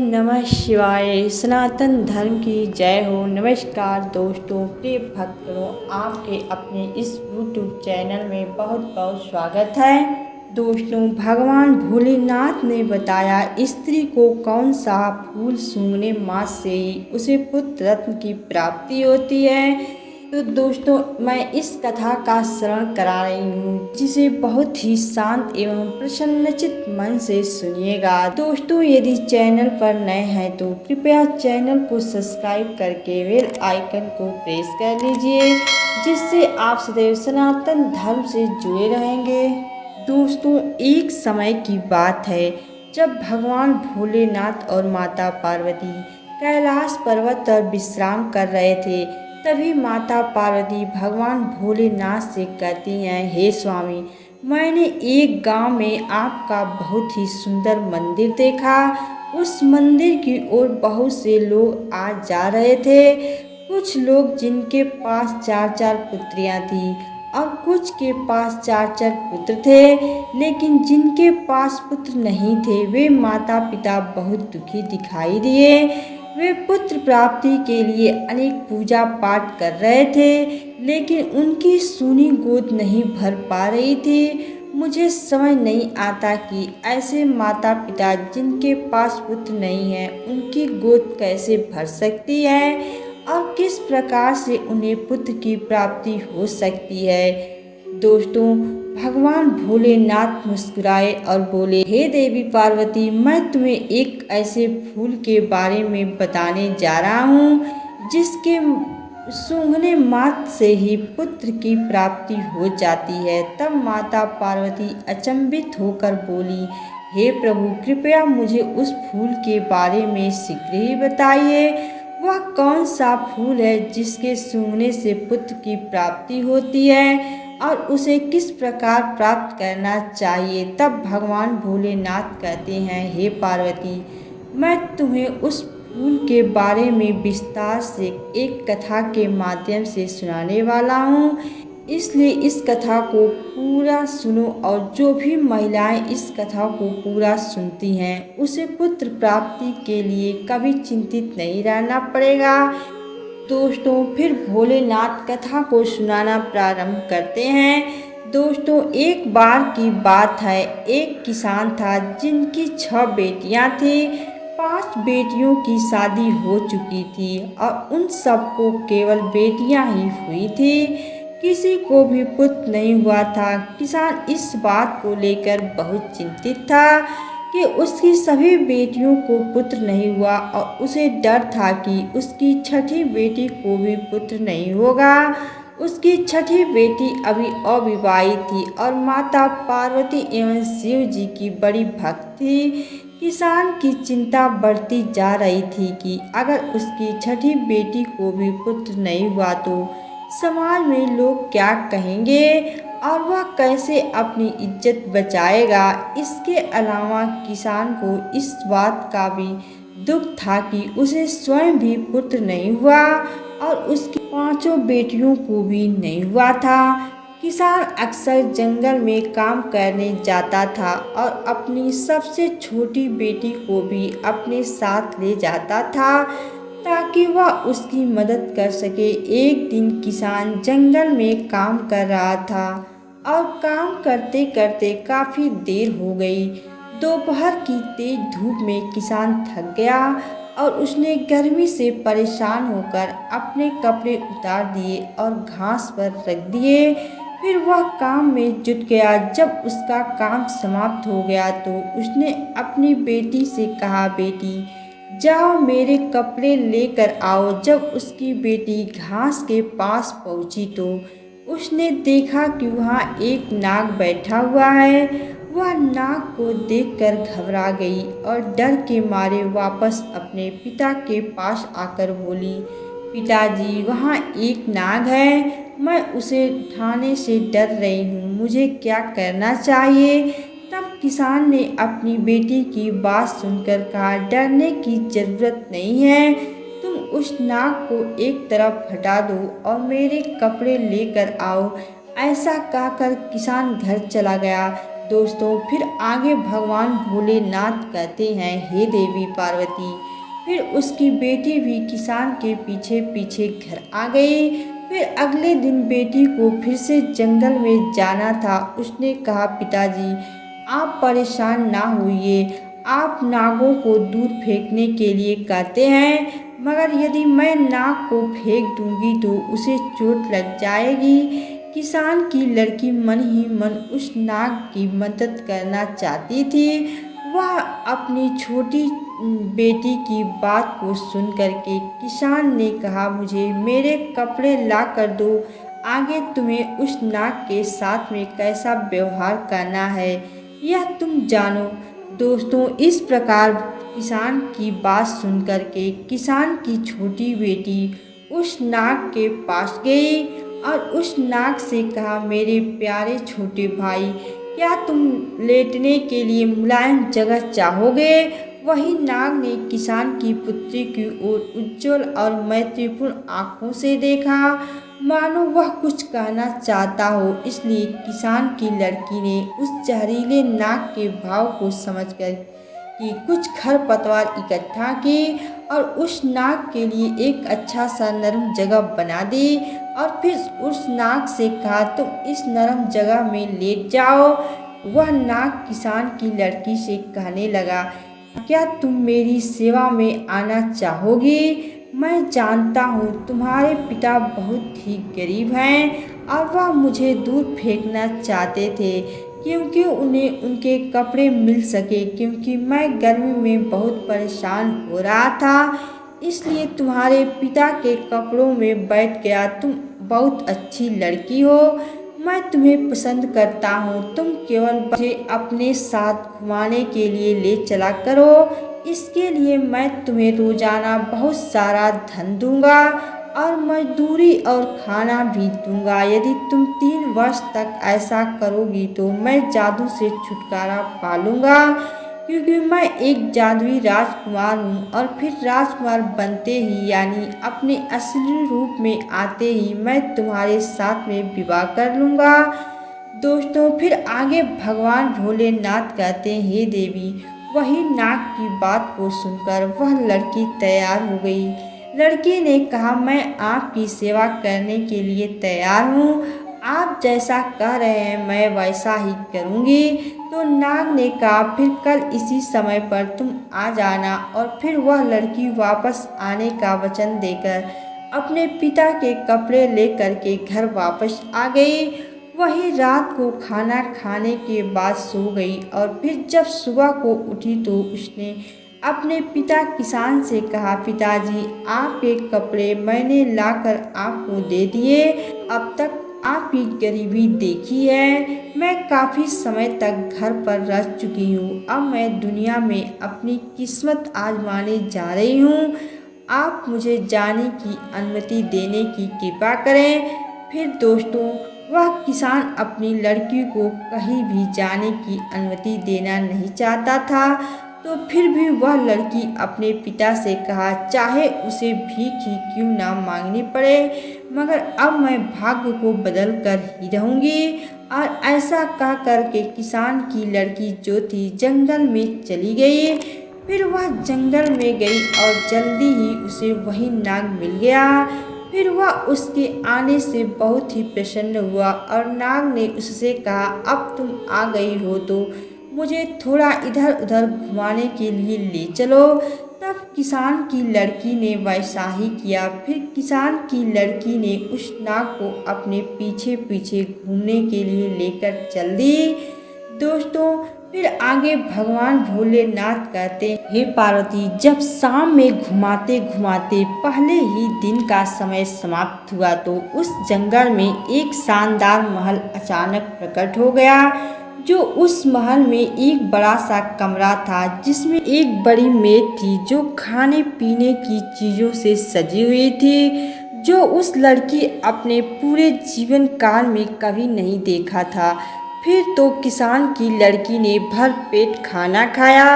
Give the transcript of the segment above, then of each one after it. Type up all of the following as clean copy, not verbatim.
नमः शिवाय। सनातन धर्म की जय हो। नमस्कार दोस्तों, प्रिय भक्तों, आपके अपने इस YouTube चैनल में बहुत बहुत स्वागत है। दोस्तों, भगवान भोलेनाथ ने बताया स्त्री को कौन सा फूल सूंघने मात्र से ही उसे पुत्र रत्न की प्राप्ति होती है। तो दोस्तों, मैं इस कथा का श्रवण करा रही हूँ, जिसे बहुत ही शांत एवं प्रसन्नचित्त मन से सुनिएगा। दोस्तों, यदि चैनल पर नए हैं तो कृपया चैनल को सब्सक्राइब करके बेल आइकन को प्रेस कर लीजिए, जिससे आप सदैव सनातन धर्म से जुड़े रहेंगे। दोस्तों, एक समय की बात है जब भगवान भोलेनाथ और माता पार्वती कैलाश पर्वत पर विश्राम कर रहे थे। तभी माता पार्वती भगवान भोलेनाथ से कहती हैं, हे स्वामी, मैंने एक गांव में आपका बहुत ही सुंदर मंदिर देखा। उस मंदिर की ओर बहुत से लोग आ जा रहे थे। कुछ लोग जिनके पास 4-4 पुत्रियां थीं और कुछ के पास 4-4 पुत्र थे, लेकिन जिनके पास पुत्र नहीं थे वे माता पिता बहुत दुखी दिखाई दिए। वे पुत्र प्राप्ति के लिए अनेक पूजा पाठ कर रहे थे, लेकिन उनकी सूनी गोद नहीं भर पा रही थी। मुझे समझ नहीं आता कि ऐसे माता पिता जिनके पास पुत्र नहीं है उनकी गोद कैसे भर सकती है और किस प्रकार से उन्हें पुत्र की प्राप्ति हो सकती है। दोस्तों, भगवान भोलेनाथ मुस्कुराए और बोले, हे देवी पार्वती, मैं तुम्हें एक ऐसे फूल के बारे में बताने जा रहा हूँ जिसके सूंघने मात्र से ही पुत्र की प्राप्ति हो जाती है। तब माता पार्वती अचंभित होकर बोली, हे प्रभु, कृपया मुझे उस फूल के बारे में शीघ्र ही बताइए। वह कौन सा फूल है जिसके सूंघने से पुत्र की प्राप्ति होती है और उसे किस प्रकार प्राप्त करना चाहिए। तब भगवान भोलेनाथ कहते हैं, हे पार्वती, मैं तुम्हें उस फूल के बारे में विस्तार से एक कथा के माध्यम से सुनाने वाला हूँ, इसलिए इस कथा को पूरा सुनो और जो भी महिलाएं इस कथा को पूरा सुनती हैं उसे पुत्र प्राप्ति के लिए कभी चिंतित नहीं रहना पड़ेगा। दोस्तों, फिर भोलेनाथ कथा को सुनाना प्रारंभ करते हैं। दोस्तों, एक बार की बात है, एक किसान था जिनकी 6 बेटियां थी। 5 बेटियों की शादी हो चुकी थी और उन सबको केवल बेटियां ही हुई थी। किसी को भी पुत्र नहीं हुआ था। किसान इस बात को लेकर बहुत चिंतित था कि उसकी सभी बेटियों को पुत्र नहीं हुआ और उसे डर था कि उसकी छठी बेटी को भी पुत्र नहीं होगा। उसकी छठी बेटी अभी अविवाहित थी और माता पार्वती एवं शिव जी की बड़ी भक्त थी। किसान की चिंता बढ़ती जा रही थी कि अगर उसकी छठी बेटी को भी पुत्र नहीं हुआ तो समाज में लोग क्या कहेंगे और वह कैसे अपनी इज्जत बचाएगा। इसके अलावा किसान को इस बात का भी दुख था कि उसे स्वयं भी पुत्र नहीं हुआ और उसकी 5 बेटियों को भी नहीं हुआ था। किसान अक्सर जंगल में काम करने जाता था और अपनी सबसे छोटी बेटी को भी अपने साथ ले जाता था ताकि वह उसकी मदद कर सके। एक दिन किसान जंगल में काम कर रहा था और काम करते करते काफ़ी देर हो गई। दोपहर की तेज धूप में किसान थक गया और उसने गर्मी से परेशान होकर अपने कपड़े उतार दिए और घास पर रख दिए। फिर वह काम में जुट गया। जब उसका काम समाप्त हो गया तो उसने अपनी बेटी से कहा, बेटी, जाओ मेरे कपड़े लेकर आओ। जब उसकी बेटी घास के पास पहुंची तो उसने देखा कि वहाँ एक नाग बैठा हुआ है। वह नाग को देखकर घबरा गई और डर के मारे वापस अपने पिता के पास आकर बोली, पिताजी, वहाँ एक नाग है, मैं उसे उठाने से डर रही हूँ, मुझे क्या करना चाहिए। तब किसान ने अपनी बेटी की बात सुनकर कहा, डरने की जरूरत नहीं है, तुम उस नाग को एक तरफ हटा दो और मेरे कपड़े लेकर आओ। ऐसा कहकर किसान घर चला गया। दोस्तों फिर आगे भगवान भोलेनाथ कहते हैं, हे देवी पार्वती। फिर उसकी बेटी भी किसान के पीछे पीछे घर आ गई। फिर अगले दिन बेटी को फिर से जंगल में जाना था। उसने कहा, पिताजी आप परेशान ना होइए, आप नागों को दूर फेंकने के लिए कहते हैं, मगर यदि मैं नाग को फेंक दूंगी तो उसे चोट लग जाएगी। किसान की लड़की मन ही मन उस नाग की मदद करना चाहती थी। वह अपनी छोटी बेटी की बात को सुन करके किसान ने कहा, मुझे मेरे कपड़े ला कर दो, आगे तुम्हें उस नाग के साथ में कैसा व्यवहार करना है यह तुम जानो। दोस्तों इस प्रकार किसान की बात सुन करके किसान की छोटी बेटी उस नाग के पास गई और उस नाग से कहा, मेरे प्यारे छोटे भाई, क्या तुम लेटने के लिए मुलायम जगह चाहोगे? वही नाग ने किसान की पुत्री की ओर उज्जवल और मैत्रीपूर्ण आंखों से देखा, मानो वह कुछ कहना चाहता हो। इसलिए किसान की लड़की ने उस जहरीले नाग के भाव को समझकर कि कुछ खरपतवार इकट्ठा की और उस नाग के लिए एक अच्छा सा नरम जगह बना दी और फिर उस नाग से कहा, तुम इस नरम जगह में लेट जाओ। वह नाग किसान की लड़की से कहने लगा, क्या तुम मेरी सेवा में आना चाहोगी? मैं जानता हूँ तुम्हारे पिता बहुत ही गरीब हैं और वह मुझे दूर फेंकना चाहते थे क्योंकि उन्हें उनके कपड़े मिल सके, क्योंकि मैं गर्मी में बहुत परेशान हो रहा था, इसलिए तुम्हारे पिता के कपड़ों में बैठ गया। तुम बहुत अच्छी लड़की हो, मैं तुम्हें पसंद करता हूँ। तुम केवल मुझे अपने साथ घुमाने के लिए ले चला करो, इसके लिए मैं तुम्हें रोजाना बहुत सारा धन दूंगा और मजदूरी और खाना भी दूंगा। यदि तुम 3 वर्ष तक ऐसा करोगी तो मैं जादू से छुटकारा पा लूँगा, क्योंकि मैं एक जादुई राजकुमार हूँ और फिर राजकुमार बनते ही यानी अपने असली रूप में आते ही मैं तुम्हारे साथ में विवाह कर लूँगा। दोस्तों फिर आगे भगवान भोलेनाथ कहते हैं, हे देवी। वही नाग की बात को सुनकर वह लड़की तैयार हो गई। लड़की ने कहा, मैं आपकी सेवा करने के लिए तैयार हूँ, आप जैसा कह रहे हैं मैं वैसा ही करूँगी। तो नाग ने कहा, फिर कल इसी समय पर तुम आ जाना। और फिर वह लड़की वापस आने का वचन देकर अपने पिता के कपड़े लेकर के घर वापस आ गई। वही रात को खाना खाने के बाद सो गई और फिर जब सुबह को उठी तो उसने अपने पिता किसान से कहा, पिताजी आपके कपड़े मैंने लाकर आपको दे दिए। अब तक आपकी गरीबी देखी है, मैं काफ़ी समय तक घर पर रह चुकी हूँ। अब मैं दुनिया में अपनी किस्मत आजमाने जा रही हूँ। आप मुझे जाने की अनुमति देने की कृपा करें। फिर दोस्तों वह किसान अपनी लड़की को कहीं भी जाने की अनुमति देना नहीं चाहता था, तो फिर भी वह लड़की अपने पिता से कहा, चाहे उसे भीख ही क्यों ना मांगनी पड़े, मगर अब मैं भाग्य को बदल कर ही रहूँगी। और ऐसा कह कर के किसान की लड़की जो थी जंगल में चली गई। फिर वह जंगल में गई और जल्दी ही उसे वही नाग मिल गया। फिर वह उसके आने से बहुत ही प्रसन्न हुआ और नाग ने उससे कहा, अब तुम आ गई हो तो मुझे थोड़ा इधर उधर घुमाने के लिए ले चलो। तब किसान की लड़की ने वैसा ही किया। फिर किसान की लड़की ने उस नाग को अपने पीछे पीछे घूमने के लिए लेकर चल दी। दोस्तों फिर आगे भगवान भोलेनाथ कहते हैं, हे पार्वती, जब शाम में घुमाते घुमाते पहले ही दिन का समय समाप्त हुआ तो उस जंगल में एक शानदार महल अचानक प्रकट हो गया। जो उस महल में एक बड़ा सा कमरा था जिसमें एक बड़ी मेज थी जो खाने पीने की चीज़ों से सजी हुई थी, जो उस लड़की अपने पूरे जीवन काल में कभी नहीं देखा था। फिर तो किसान की लड़की ने भर पेट खाना खाया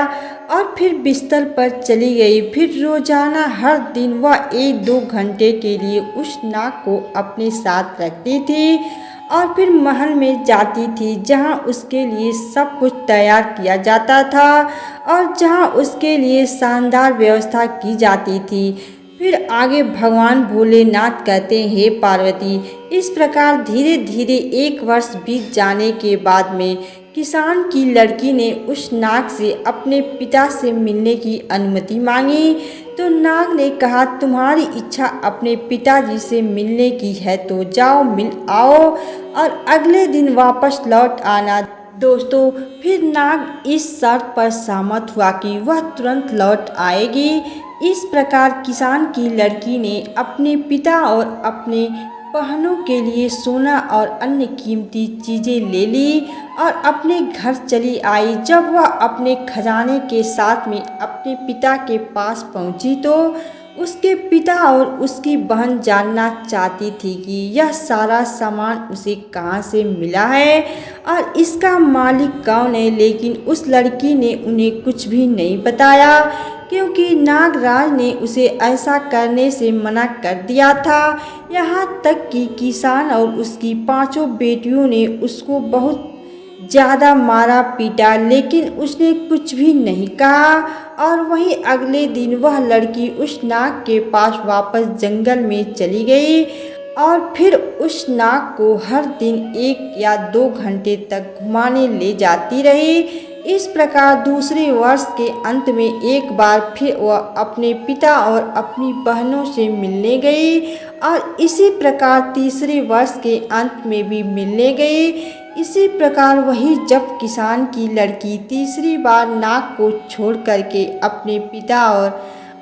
और फिर बिस्तर पर चली गई। फिर रोजाना हर दिन वह 1-2 घंटे के लिए उस नाग को अपने साथ रखती थी और फिर महल में जाती थी जहाँ उसके लिए सब कुछ तैयार किया जाता था और जहाँ उसके लिए शानदार व्यवस्था की जाती थी। फिर आगे भगवान भोलेनाथ कहते हैं, हे पार्वती, इस प्रकार धीरे धीरे 1 वर्ष बीत जाने के बाद में किसान की लड़की ने उस नाग से अपने पिता से मिलने की अनुमति मांगी। तो नाग ने कहा, तुम्हारी इच्छा अपने पिताजी से मिलने की है तो जाओ मिल आओ और अगले दिन वापस लौट आना। दोस्तों, फिर नाग इस शर्त पर सहमत हुआ कि वह तुरंत लौट आएगी। इस प्रकार किसान की लड़की ने अपने पिता और अपने बहनों के लिए सोना और अन्य कीमती चीज़ें ले ली और अपने घर चली आई। जब वह अपने खजाने के साथ में अपने पिता के पास पहुंची तो उसके पिता और उसकी बहन जानना चाहती थी कि यह सारा सामान उसे कहाँ से मिला है और इसका मालिक कौन है, लेकिन उस लड़की ने उन्हें कुछ भी नहीं बताया क्योंकि नागराज ने उसे ऐसा करने से मना कर दिया था। यहाँ तक कि किसान और उसकी 5 बेटियों ने उसको बहुत ज़्यादा मारा पीटा, लेकिन उसने कुछ भी नहीं कहा। और वहीं अगले दिन वह लड़की उस नाग के पास वापस जंगल में चली गई और फिर उस नाग को हर दिन 1 या 2 घंटे तक घुमाने ले जाती रही। इस प्रकार दूसरे वर्ष के अंत में एक बार फिर वह अपने पिता और अपनी बहनों से मिलने गई और इसी प्रकार तीसरे वर्ष के अंत में भी मिलने गई। इसी प्रकार वही जब किसान की लड़की तीसरी बार नाग को छोड़ करके अपने पिता और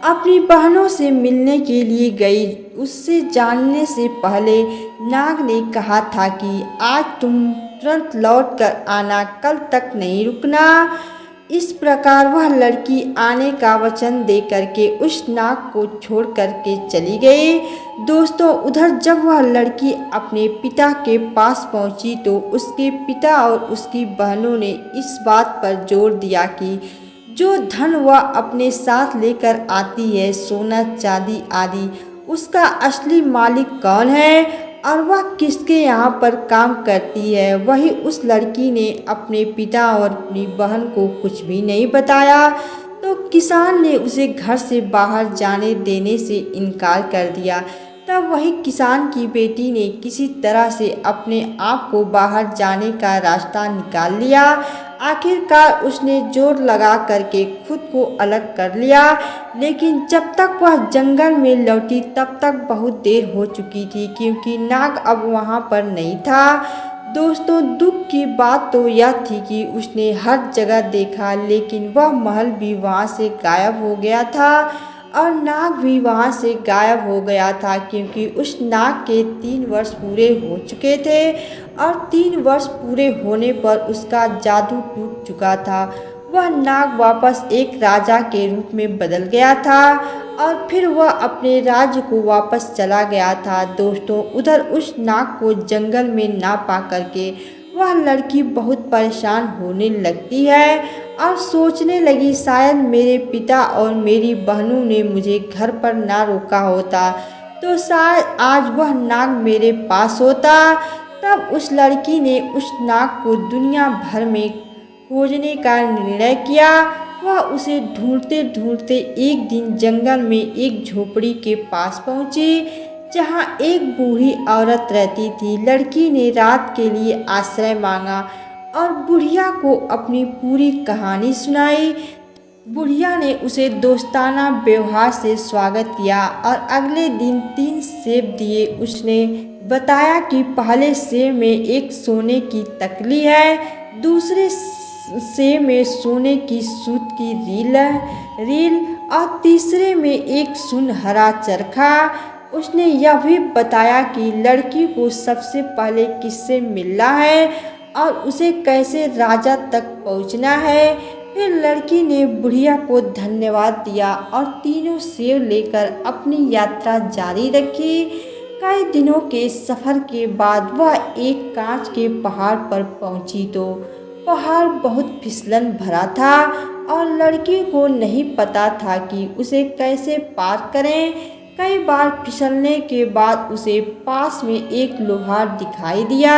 अपनी बहनों से मिलने के लिए गई, उससे जानने से पहले नाग ने कहा था कि आज तुम तुरंत लौट कर आना, कल तक नहीं रुकना। इस प्रकार वह लड़की आने का वचन दे करके उस नाग को छोड़ करके चली गई। दोस्तों, उधर जब वह लड़की अपने पिता के पास पहुंची तो उसके पिता और उसकी बहनों ने इस बात पर जोर दिया कि जो धन वह अपने साथ लेकर आती है, सोना चांदी आदि, उसका असली मालिक कौन है और वह किसके यहाँ पर काम करती है। वही उस लड़की ने अपने पिता और अपनी बहन को कुछ भी नहीं बताया तो किसान ने उसे घर से बाहर जाने देने से इनकार कर दिया। तब वही किसान की बेटी ने किसी तरह से अपने आप को बाहर जाने का रास्ता निकाल लिया। आखिरकार उसने जोर लगा करके खुद को अलग कर लिया, लेकिन जब तक वह जंगल में लौटी तब तक बहुत देर हो चुकी थी क्योंकि नाग अब वहाँ पर नहीं था। दोस्तों, दुख की बात तो यह थी कि उसने हर जगह देखा, लेकिन वह महल भी वहाँ से गायब हो गया था और नाग भी वहाँ से गायब हो गया था क्योंकि उस नाग के 3 वर्ष पूरे हो चुके थे और 3 वर्ष पूरे होने पर उसका जादू टूट चुका था। वह नाग वापस एक राजा के रूप में बदल गया था और फिर वह अपने राज्य को वापस चला गया था। दोस्तों, उधर उस नाग को जंगल में ना पा करके वह लड़की बहुत परेशान होने लगती है और सोचने लगी, शायद मेरे पिता और मेरी बहनों ने मुझे घर पर ना रोका होता तो शायद आज वह नाग मेरे पास होता। तब उस लड़की ने उस नाग को दुनिया भर में खोजने का निर्णय किया। वह उसे ढूंढते ढूंढते एक दिन जंगल में एक झोपड़ी के पास पहुंची जहां एक बूढ़ी औरत रहती थी। लड़की ने रात के लिए आश्रय मांगा और बुढ़िया को अपनी पूरी कहानी सुनाई। बुढ़िया ने उसे दोस्ताना व्यवहार से स्वागत किया और अगले दिन 3 सेब दिए। उसने बताया कि पहले सेब में एक सोने की तकली है, दूसरे सेब में सोने की सूत की रील और तीसरे में एक सुनहरा चरखा। उसने यह भी बताया कि लड़की को सबसे पहले किससे मिलना है और उसे कैसे राजा तक पहुंचना है। फिर लड़की ने बुढ़िया को धन्यवाद दिया और तीनों सेब लेकर अपनी यात्रा जारी रखी। कई दिनों के सफ़र के बाद वह एक कांच के पहाड़ पर पहुंची तो पहाड़ बहुत फिसलन भरा था और लड़की को नहीं पता था कि उसे कैसे पार करें। कई बार फिसलने के बाद उसे पास में एक लोहार दिखाई दिया।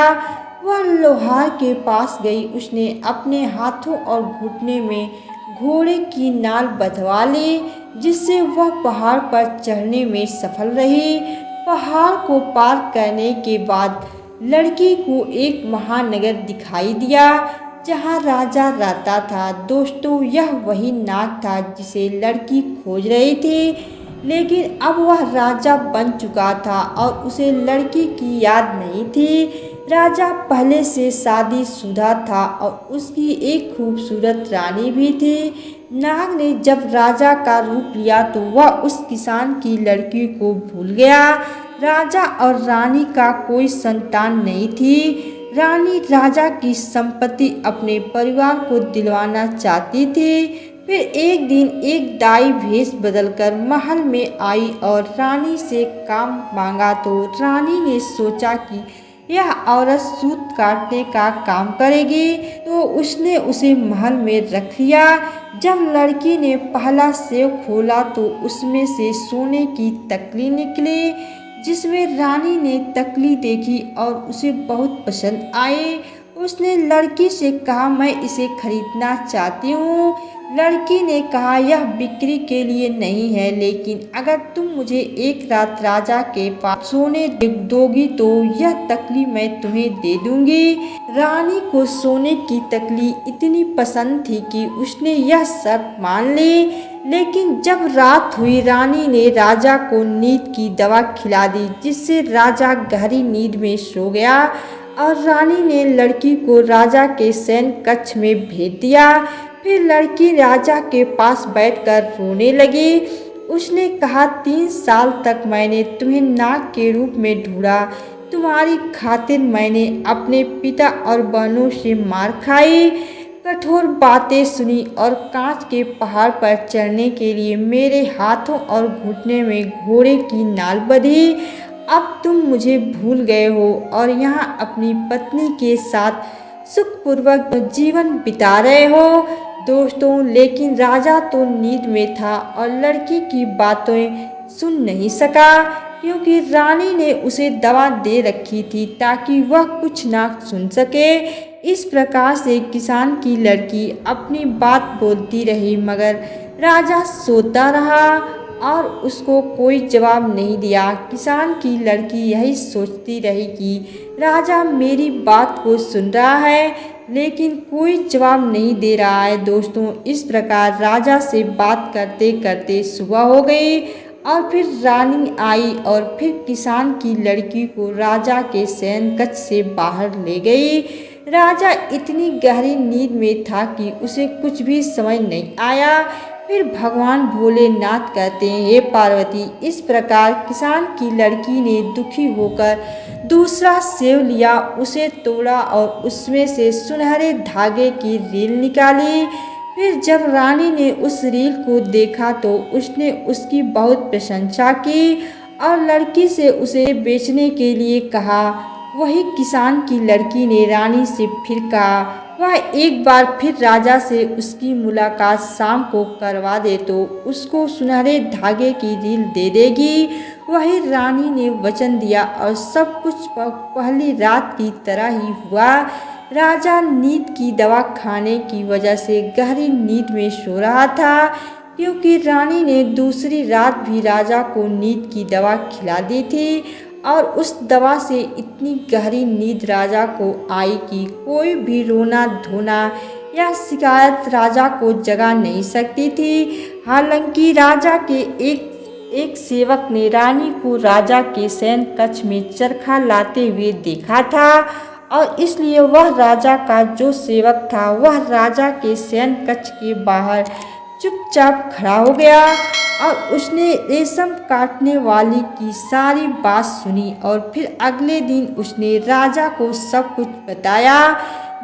वह लोहार के पास गई। उसने अपने हाथों और घुटने में घोड़े की नाल बंधवा ली, जिससे वह पहाड़ पर चढ़ने में सफल रही। पहाड़ को पार करने के बाद लड़की को एक महानगर दिखाई दिया, जहाँ राजा रहता था। दोस्तों, यह वही नाग था जिसे लड़की खोज रही थी, लेकिन अब वह राजा बन चुका था और उसे लड़की की याद नहीं थी। राजा पहले से शादीशुदा था और उसकी एक खूबसूरत रानी भी थी। नाग ने जब राजा का रूप लिया तो वह उस किसान की लड़की को भूल गया। राजा और रानी का कोई संतान नहीं थी। रानी राजा की संपत्ति अपने परिवार को दिलवाना चाहती थी। फिर एक दिन एक दाई भेष बदलकर महल में आई और रानी से काम मांगा तो रानी ने सोचा कि यह औरत सूत काटने का काम करेगी, तो उसने उसे महल में रख लिया। जब लड़की ने पहला सेव खोला तो उसमें से सोने की तकली निकली, जिसमें रानी ने तकली देखी और उसे बहुत पसंद आई। उसने लड़की से कहा, मैं इसे खरीदना चाहती हूँ। लड़की ने कहा, यह बिक्री के लिए नहीं है, लेकिन अगर तुम मुझे एक रात राजा के पास सोने दोगी तो यह तकली मैं तुम्हें दे दूंगी। रानी को सोने की तकली इतनी पसंद थी कि उसने यह शर्त मान ली। लेकिन जब रात हुई, रानी ने राजा को नींद की दवा खिला दी, जिससे राजा गहरी नींद में सो गया और रानी ने लड़की को राजा के शयन कक्ष में भेज दिया। फिर लड़की राजा के पास बैठकर रोने लगी। उसने कहा, 3 साल तक मैंने तुम्हें नाग के रूप में ढूंढा। तुम्हारी खातिर मैंने अपने पिता और बहनों से मार खाई, कठोर बातें सुनी और कांच के पहाड़ पर चढ़ने के लिए मेरे हाथों और घुटने में घोड़े की नाल बंधी। अब तुम मुझे भूल गए हो और यहाँ अपनी पत्नी के साथ सुखपूर्वक जीवन बिता रहे हो। दोस्तों, लेकिन राजा तो नींद में था और लड़की की बातें सुन नहीं सका, क्योंकि रानी ने उसे दवा दे रखी थी ताकि वह कुछ ना सुन सके। इस प्रकार से किसान की लड़की अपनी बात बोलती रही, मगर राजा सोता रहा और उसको कोई जवाब नहीं दिया। किसान की लड़की यही सोचती रही कि राजा मेरी बात को सुन रहा है, लेकिन कोई जवाब नहीं दे रहा है। दोस्तों, इस प्रकार राजा से बात करते करते सुबह हो गई और फिर रानी आई और फिर किसान की लड़की को राजा के शयन कक्ष से बाहर ले गई। राजा इतनी गहरी नींद में था कि उसे कुछ भी समझ नहीं आया। फिर भगवान भोलेनाथ कहते हैं, हे पार्वती, इस प्रकार किसान की लड़की ने दुखी होकर दूसरा सेव लिया, उसे तोड़ा और उसमें से सुनहरे धागे की रील निकाली। फिर जब रानी ने उस रील को देखा तो उसने उसकी बहुत प्रशंसा की और लड़की से उसे बेचने के लिए कहा। वही किसान की लड़की ने रानी से फिर कहा वह एक बार फिर राजा से उसकी मुलाकात शाम को करवा दे तो उसको सुनहरे धागे की रील दे देगी। वही रानी ने वचन दिया और सब कुछ पहली रात की तरह ही हुआ। राजा नींद की दवा खाने की वजह से गहरी नींद में सो रहा था, क्योंकि रानी ने दूसरी रात भी राजा को नींद की दवा खिला दी थी और उस दवा से इतनी गहरी नींद राजा को आई कि कोई भी रोना धोना या शिकायत राजा को जगा नहीं सकती थी। हालांकि राजा के एक सेवक ने रानी को राजा के शयन कक्ष में चरखा लाते हुए देखा था और इसलिए वह राजा का जो सेवक था वह राजा के शयन कक्ष के बाहर चुपचाप खड़ा हो गया और उसने रेशम काटने वाली की सारी बात सुनी और फिर अगले दिन उसने राजा को सब कुछ बताया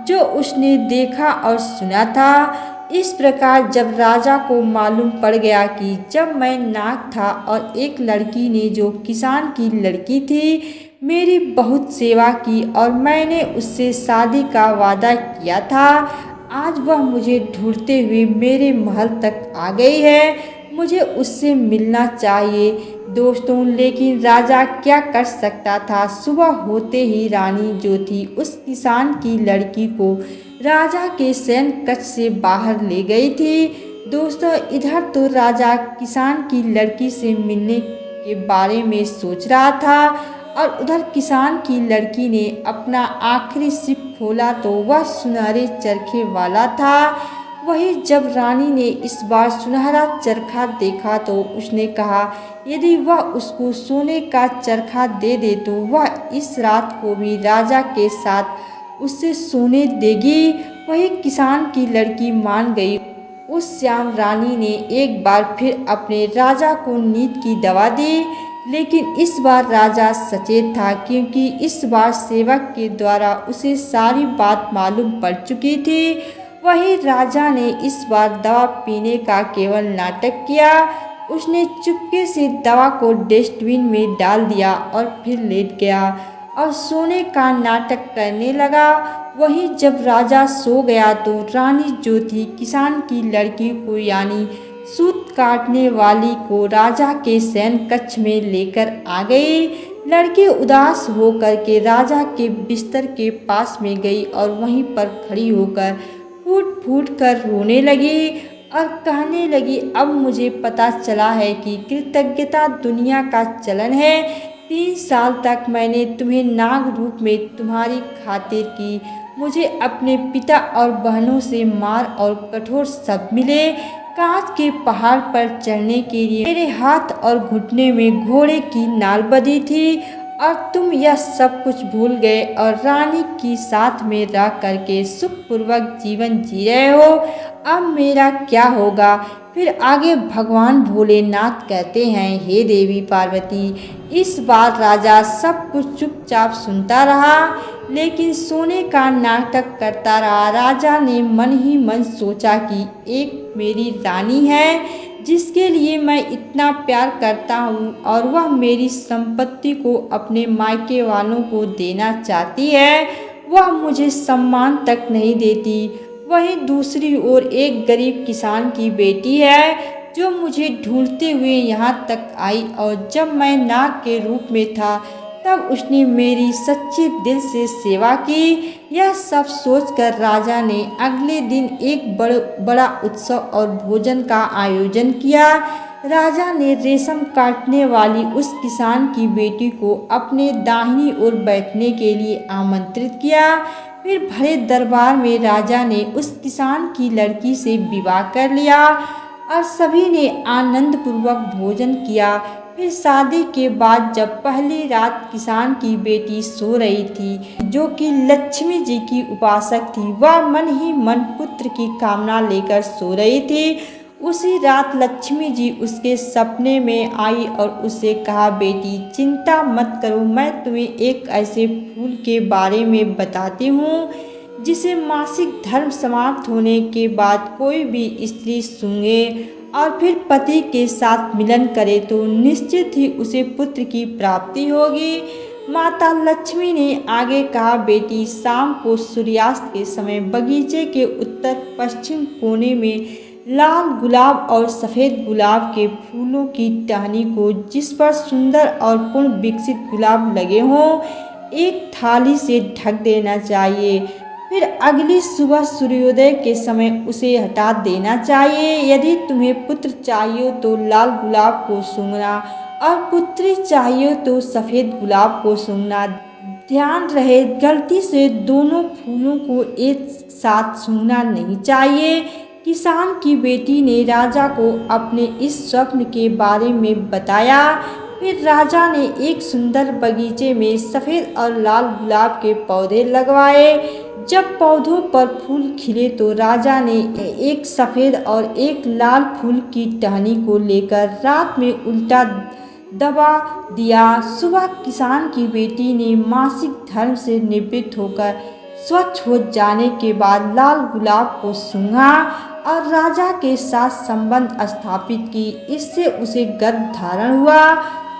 जो उसने देखा और सुना था। इस प्रकार जब राजा को मालूम पड़ गया कि जब मैं नाग था और एक लड़की ने जो किसान की लड़की थी मेरी बहुत सेवा की और मैंने उससे शादी का वादा किया था, आज वह मुझे ढूंढते हुए मेरे महल तक आ गई है। मुझे उससे मिलना चाहिए। दोस्तों, लेकिन राजा क्या कर सकता था। सुबह होते ही रानी जो थी उस किसान की लड़की को राजा के शयन कक्ष से बाहर ले गई थी। दोस्तों, इधर तो राजा किसान की लड़की से मिलने के बारे में सोच रहा था और उधर किसान की लड़की ने अपना आखिरी सिप खोला तो वह सुनहरे चरखे वाला था। वही जब रानी ने इस बार सुनहरा चरखा देखा तो उसने कहा, यदि वह उसको सोने का चरखा दे दे तो वह इस रात को भी राजा के साथ उससे सोने देगी। वही किसान की लड़की मान गई। उस शाम रानी ने एक बार फिर अपने राजा को नींद की दवा दी, लेकिन इस बार राजा सचेत था क्योंकि इस बार सेवक के द्वारा उसे सारी बात मालूम पड़ चुकी थी। वही राजा ने इस बार दवा पीने का केवल नाटक किया। उसने चुपके से दवा को डस्टबिन में डाल दिया और फिर लेट गया और सोने का नाटक करने लगा। वहीं जब राजा सो गया तो रानी जो थी किसान की लड़की को यानी सूत काटने वाली को राजा के शयन कक्ष में लेकर आ गई। लड़की उदास होकर के राजा के बिस्तर के पास में गई और वहीं पर खड़ी होकर फूट फूट कर रोने लगी और कहने लगी, अब मुझे पता चला है कि कृतज्ञता दुनिया का चलन है। 3 साल तक मैंने तुम्हें नाग रूप में तुम्हारी खातिर की। मुझे अपने पिता और बहनों से मार और कठोर शब्द मिले। कांच के पहाड़ पर चढ़ने के लिए मेरे हाथ और घुटने में घोड़े की नाल बंधी थी और तुम यह सब कुछ भूल गए और रानी की साथ में रह करके सुखपूर्वक जीवन जी रहे हो। अब मेरा क्या होगा। फिर आगे भगवान भोलेनाथ कहते हैं, हे देवी पार्वती। इस बार राजा सब कुछ चुपचाप सुनता रहा लेकिन सोने का नाटक करता रहा। राजा ने मन ही मन सोचा कि एक मेरी रानी है जिसके लिए मैं इतना प्यार करता हूँ और वह मेरी संपत्ति को अपने मायके वालों को देना चाहती है, वह मुझे सम्मान तक नहीं देती। वहीं दूसरी ओर एक गरीब किसान की बेटी है जो मुझे ढूंढते हुए यहाँ तक आई और जब मैं नाग के रूप में था तब उसने मेरी सच्चे दिल से सेवा की। यह सब सोचकर राजा ने अगले दिन एक बड़ा उत्सव और भोजन का आयोजन किया। राजा ने रेशम काटने वाली उस किसान की बेटी को अपने दाहिनी ओर बैठने के लिए आमंत्रित किया। फिर भरे दरबार में राजा ने उस किसान की लड़की से विवाह कर लिया और सभी ने आनंद पूर्वक भोजन किया। फिर शादी के बाद जब पहली रात किसान की बेटी सो रही थी जो कि लक्ष्मी जी की उपासक थी, वह मन ही मन पुत्र की कामना लेकर सो रही थी। उसी रात लक्ष्मी जी उसके सपने में आई और उससे कहा, बेटी चिंता मत करो, मैं तुम्हें एक ऐसे फूल के बारे में बताती हूँ जिसे मासिक धर्म समाप्त होने के बाद कोई भी स्त्री सूंघे और फिर पति के साथ मिलन करे तो निश्चित ही उसे पुत्र की प्राप्ति होगी। माता लक्ष्मी ने आगे कहा, बेटी शाम को सूर्यास्त के समय बगीचे के उत्तर पश्चिम कोने में लाल गुलाब और सफ़ेद गुलाब के फूलों की टहनी को, जिस पर सुंदर और पूर्ण विकसित गुलाब लगे हों, एक थाली से ढक देना चाहिए। फिर अगली सुबह सूर्योदय के समय उसे हटा देना चाहिए। यदि तुम्हें पुत्र चाहिए तो लाल गुलाब को सूंघना और पुत्री चाहिए तो सफ़ेद गुलाब को सूंघना। ध्यान रहे, गलती से दोनों फूलों को एक साथ सूंघना नहीं चाहिए। किसान की बेटी ने राजा को अपने इस स्वप्न के बारे में बताया। फिर राजा ने एक सुंदर बगीचे में सफ़ेद और लाल गुलाब के पौधे लगवाए। जब पौधों पर फूल खिले तो राजा ने एक सफ़ेद और एक लाल फूल की टहनी को लेकर रात में उल्टा दबा दिया। सुबह किसान की बेटी ने मासिक धर्म से निवृत्त होकर स्वच्छ हो जाने के बाद लाल गुलाब को सूंघा और राजा के साथ संबंध स्थापित की। इससे उसे गर्भ धारण हुआ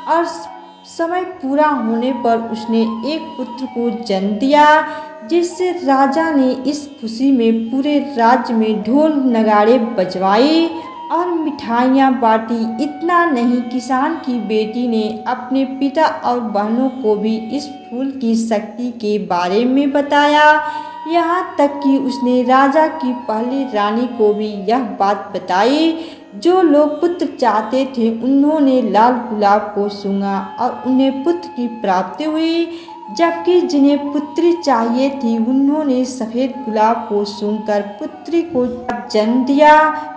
और समय पूरा होने पर उसने एक पुत्र को जन्म दिया, जिससे राजा ने इस खुशी में पूरे राज्य में ढोल नगाड़े बजवाई और मिठाइयाँ बांटी। इतना नहीं, किसान की बेटी ने अपने पिता और बहनों को भी इस फूल की शक्ति के बारे में बताया। यहाँ तक कि उसने राजा की पहली रानी को भी यह बात बताई। जो लोग पुत्र चाहते थे उन्होंने लाल गुलाब को सूंघा और उन्हें पुत्र की प्राप्ति हुई, जबकि जिन्हें पुत्री चाहिए थी उन्होंने सफ़ेद गुलाब को सूंघकर पुत्री को जन्म दिया।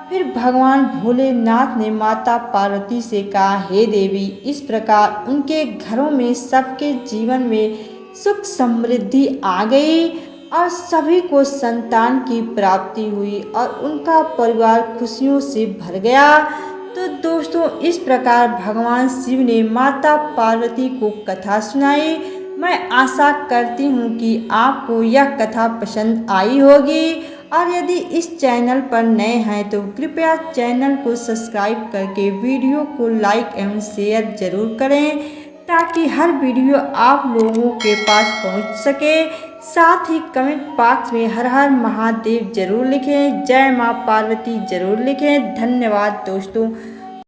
फिर भगवान भोलेनाथ ने माता पार्वती से कहा, हे देवी, इस प्रकार उनके घरों में सबके जीवन में सुख समृद्धि आ गई और सभी को संतान की प्राप्ति हुई और उनका परिवार खुशियों से भर गया। तो दोस्तों, इस प्रकार भगवान शिव ने माता पार्वती को कथा सुनाई। मैं आशा करती हूँ कि आपको यह कथा पसंद आई होगी और यदि इस चैनल पर नए हैं तो कृपया चैनल को सब्सक्राइब करके वीडियो को लाइक एवं शेयर जरूर करें, ताकि हर वीडियो आप लोगों के पास पहुंच सके। साथ ही कमेंट बॉक्स में हर हर महादेव जरूर लिखें, जय मां पार्वती जरूर लिखें। धन्यवाद दोस्तों।